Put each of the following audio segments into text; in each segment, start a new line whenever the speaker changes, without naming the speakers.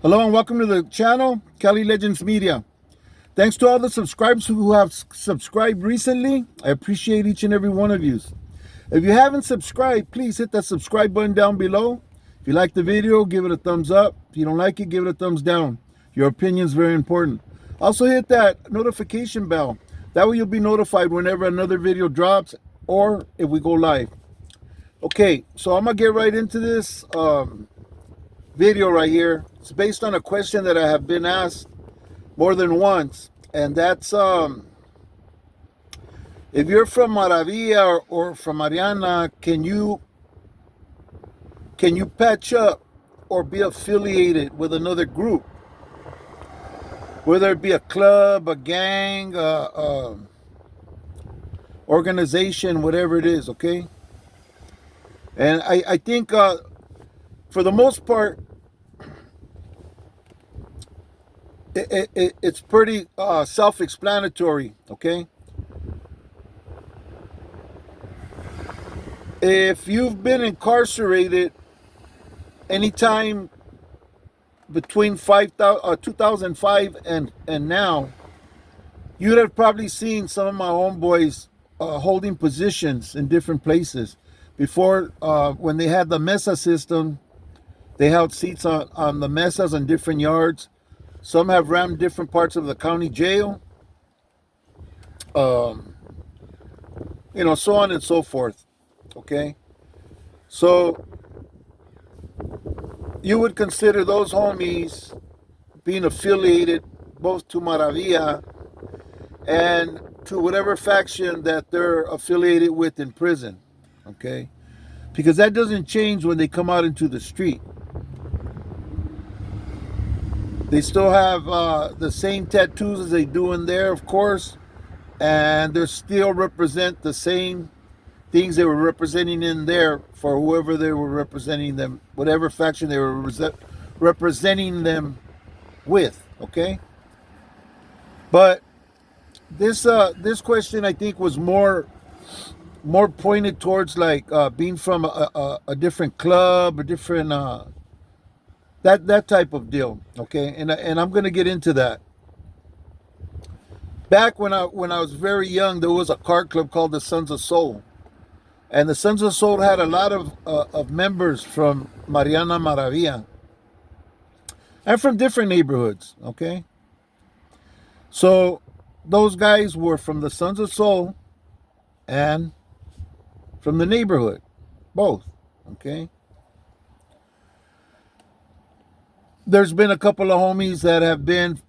Hello and welcome to the channel, Cali Legends Media. Thanks to all the subscribers who have subscribed recently. I appreciate each and every one of you. If you haven't subscribed, please hit that subscribe button down below. If you like the video, give it a thumbs up. If you don't like it, give it a thumbs down. Your opinion is very important. Also hit that notification bell. That way you'll be notified whenever another video drops or if we go live. Okay, so I'm going to get right into this video right here. It's based on a question that I have been asked more than once, and that's if you're from Maravilla or from Mariana, can you patch up or be affiliated with another group, whether it be a club, a gang, organization, whatever it is, okay? And I think for the most part, it's pretty self-explanatory, okay? If you've been incarcerated anytime between 2005 and now, you'd have probably seen some of my homeboys holding positions in different places. Before, when they had the mesa system, they held seats on the mesas in different yards. Some have ran different parts of the county jail. So on and so forth. Okay? So, you would consider those homies being affiliated both to Maravilla and to whatever faction that they're affiliated with in prison. Okay? Because that doesn't change when they come out into the street. They still have the same tattoos as they do in there, of course, and they still represent the same things they were representing in there for whoever they were representing them, whatever faction they were representing them with, okay? But this question, I think, was more pointed towards like being from a different club, a different that type of deal, okay? And I'm gonna get into that. Back when I was very young, there was a card club called the Sons of Soul, and the Sons of Soul had a lot of members from Mariana, Maravilla, and from different neighborhoods, okay? So those guys were from the Sons of Soul and from the neighborhood, both, okay? There's been a couple of homies that have been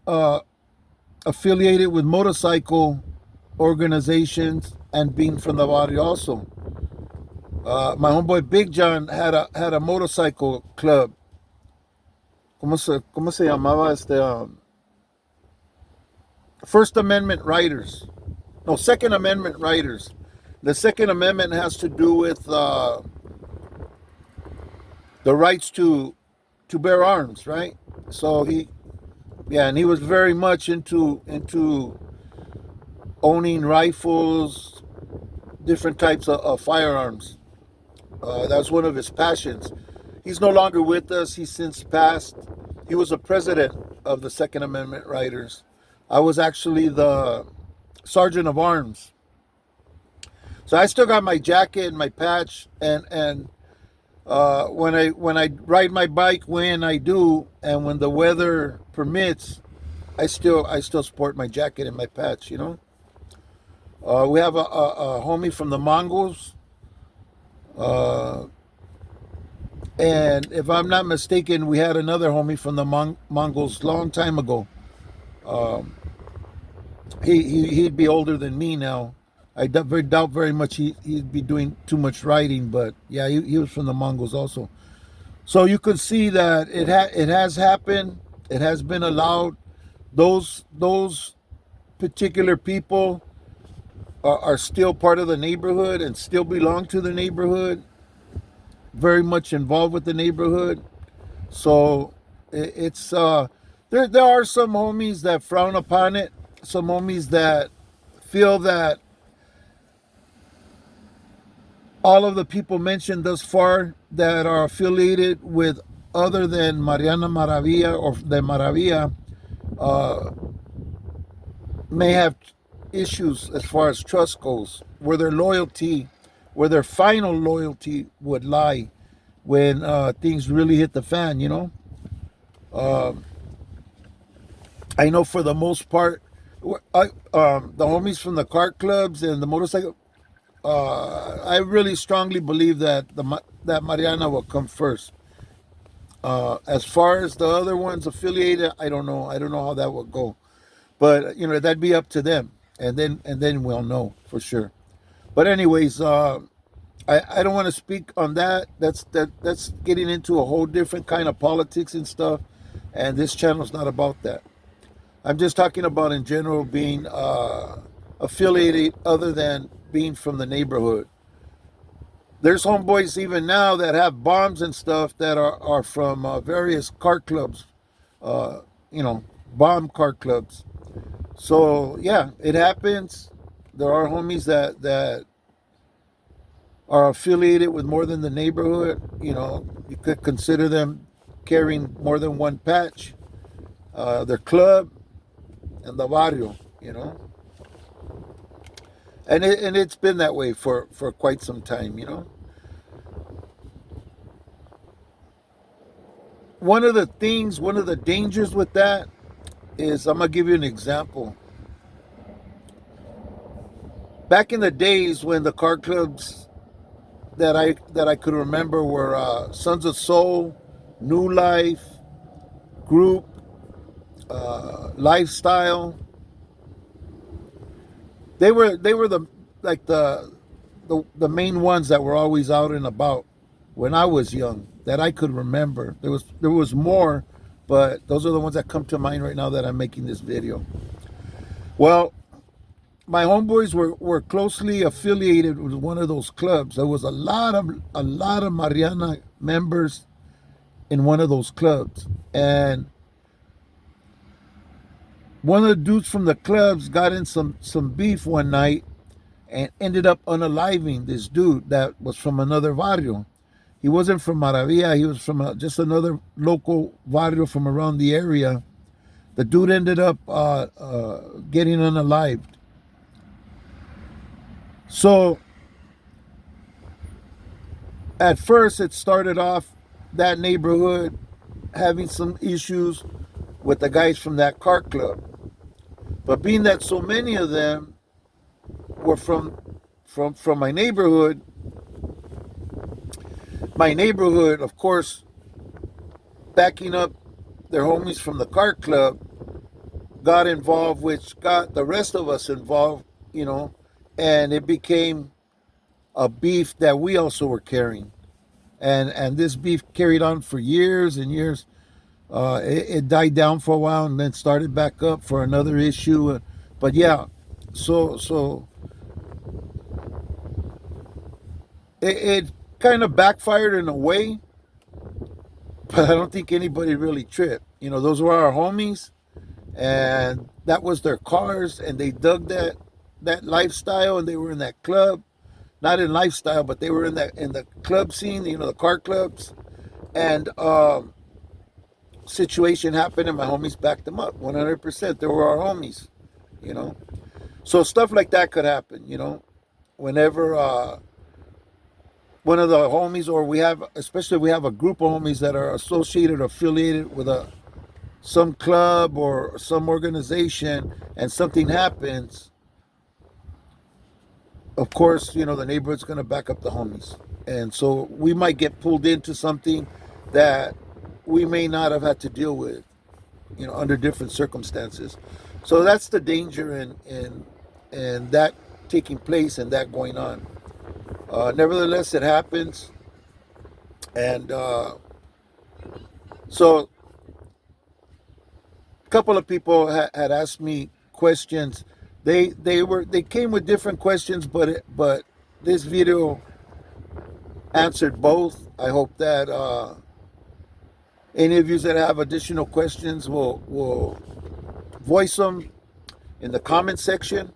affiliated with motorcycle organizations and being from the barrio also. My homeboy Big John had a motorcycle club. ¿Cómo se llamaba este? First Amendment Riders. No, Second Amendment Riders. The Second Amendment has to do with the rights to bear arms, right? So and he was very much into owning rifles, different types of firearms. That's one of his passions. He's no longer with us. He's since passed. He was the president of the Second Amendment Riders. I was actually the sergeant of arms. So I still got my jacket and my patch, and when I ride my bike, when I do, and when the weather permits, I still sport my jacket and my patch, you know. We have a homie from the Mongols, and if I'm not mistaken, we had another homie from the Mongols long time ago. He'd be older than me now. I doubt very much he'd be doing too much riding, but yeah, he was from the Mongols also. So you could see that it has happened. It has been allowed. Those particular people are still part of the neighborhood and still belong to the neighborhood. Very much involved with the neighborhood. So it's there are some homies that frown upon it. Some homies that feel that all of the people mentioned thus far that are affiliated with other than Mariana Maravilla or the Maravilla may have issues as far as trust goes, where their final loyalty would lie when things really hit the fan, you know. I know for the most part, the homies from the kart clubs and the motorcycle, I really strongly believe that that Mariana will come first. As far as the other ones affiliated, I don't know. I don't know how that will go, but you know that'd be up to them, and then we'll know for sure. But anyways, I don't want to speak on that. That's getting into a whole different kind of politics and stuff, and this channel's not about that. I'm just talking about in general being affiliated other than being from the neighborhood. There's homeboys even now that have bombs and stuff that are from various car clubs, you know, bomb car clubs. So yeah, it happens. There are homies that are affiliated with more than the neighborhood. You know, you could consider them carrying more than one patch. Their club and the barrio, you know. And it's been that way for quite some time, you know. One of the dangers with that is, I'm gonna give you an example. Back in the days when the car clubs that I could remember were Sons of Soul, New Life, Group, Lifestyle. They were the main ones that were always out and about when I was young that I could remember. There was more, but those are the ones that come to mind right now that I'm making this video. Well, my homeboys were closely affiliated with one of those clubs. There was a lot of Mariana members in one of those clubs, and one of the dudes from the clubs got in some beef one night and ended up unaliving this dude that was from another barrio. He wasn't from Maravilla. He was from just another local barrio from around the area. The dude ended up getting unalived. So at first it started off that neighborhood having some issues with the guys from that car club. But being that so many of them were from my neighborhood, of course, backing up their homies from the car club, got involved, which got the rest of us involved, you know, and it became a beef that we also were carrying. And this beef carried on for years and years. It died down for a while and then started back up for another issue. But yeah, so it kind of backfired in a way, but I don't think anybody really tripped. You know, those were our homies, and that was their cars, and they dug that lifestyle, and they were in that club. Not in lifestyle, but they were in the club scene, you know, the car clubs. And situation happened, and my homies backed them up 100%. They were our homies, you know. So stuff like that could happen, you know, whenever one of the homies, or especially we have a group of homies that are associated or affiliated with some club or some organization, and something happens. Of course, you know, the neighborhood's going to back up the homies. And so we might get pulled into something that we may not have had to deal with, you know, under different circumstances. So that's the danger in that taking place and that going on. Nevertheless, it happens. And so a couple of people had asked me questions. They came with different questions, but this video answered both. I hope that any of you that have additional questions will voice them in the comment section.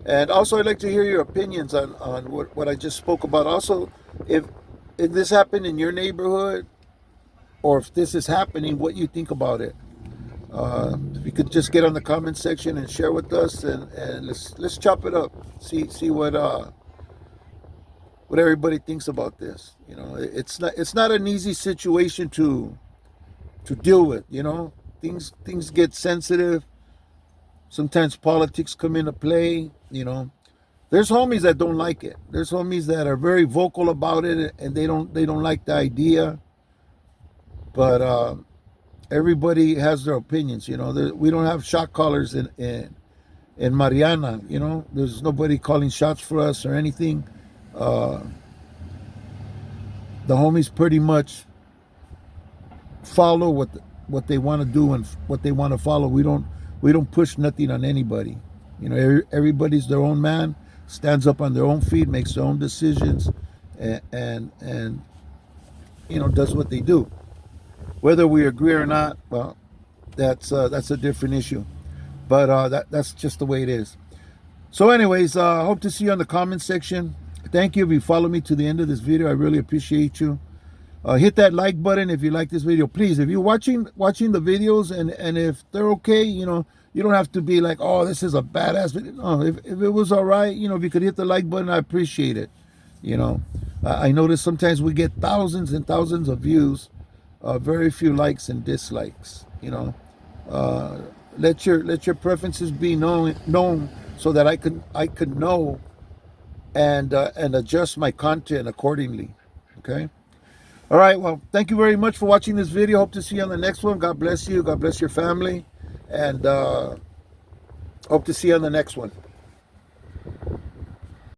And also, I'd like to hear your opinions on what I just spoke about. Also, if this happened in your neighborhood, or if this is happening, what you think about it. If you could just get on the comment section and share with us, and let's chop it up. See what everybody thinks about this. It's not an easy situation to deal with. Things get sensitive. Sometimes politics come into play. There's homies that don't like it. There's homies that are very vocal about it, and they don't like the idea. But everybody has their opinions. We don't have shot callers in Mariana. There's nobody calling shots for us or anything. The homies pretty much follow what they want to do and what they want to follow. We don't push nothing on anybody. Everybody's their own man, stands up on their own feet, makes their own decisions, and does what they do. Whether we agree or not, well, that's a different issue. But that's just the way it is. So anyways, hope to see you on the comment section. Thank you if you follow me to the end of this video. I really appreciate you. Hit that like button if you like this video. Please, if you're watching the videos and if they're okay, you don't have to be like, oh, this is a badass video. No, if it was all right, if you could hit the like button, I appreciate it. I notice sometimes we get thousands and thousands of views, very few likes and dislikes. Let your preferences be known so that I could know and adjust my content accordingly. Okay. All right. Well, thank you very much for watching this video. Hope to see you on the next one. God bless you. God bless your family, and hope to see you on the next one.